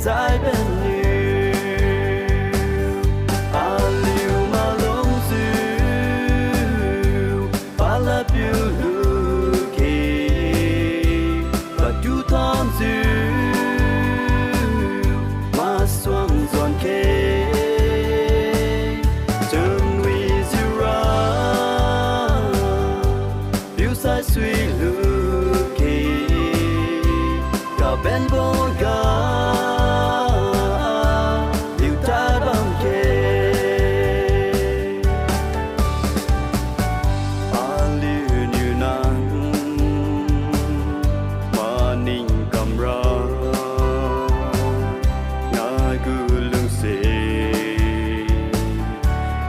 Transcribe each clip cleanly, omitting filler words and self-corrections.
giải bên liu a liu mà lông diu ba la piu lu ki và du thon diu mà xoang giòn kê chân uy diu ra piu sai suy lu ki cả bên vô ga liu ta băng kê a liu như nắng mà ninh cầm ra ngã cứ lưng xề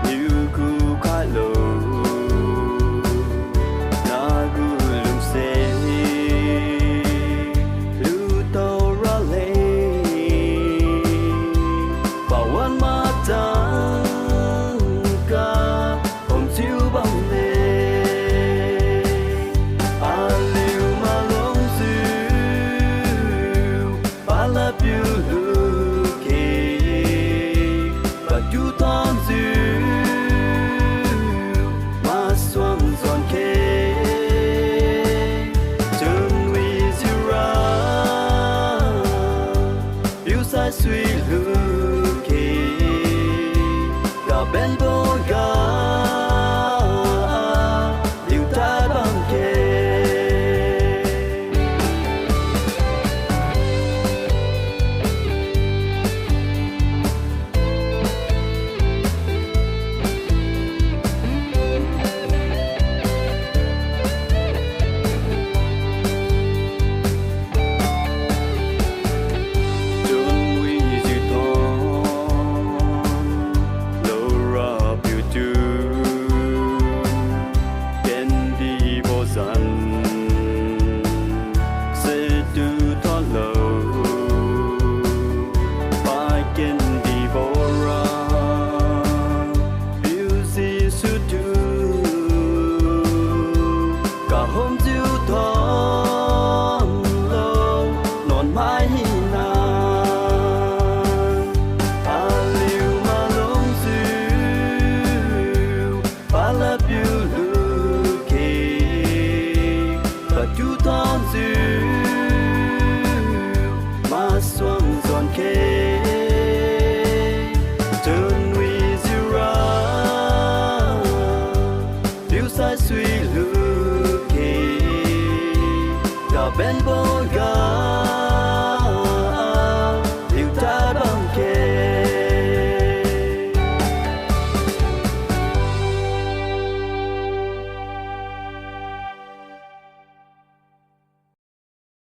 như cứ khai lầu ngã cứ lưng xề lưu tàu ra lê bảo quan ma trắng ca hôm chiều băng lê a liu mà lông diu ba la piu lu ki và du thon diu mà xoang giòn kê chân uy diu ra piu sai suy lu ki cả bên vô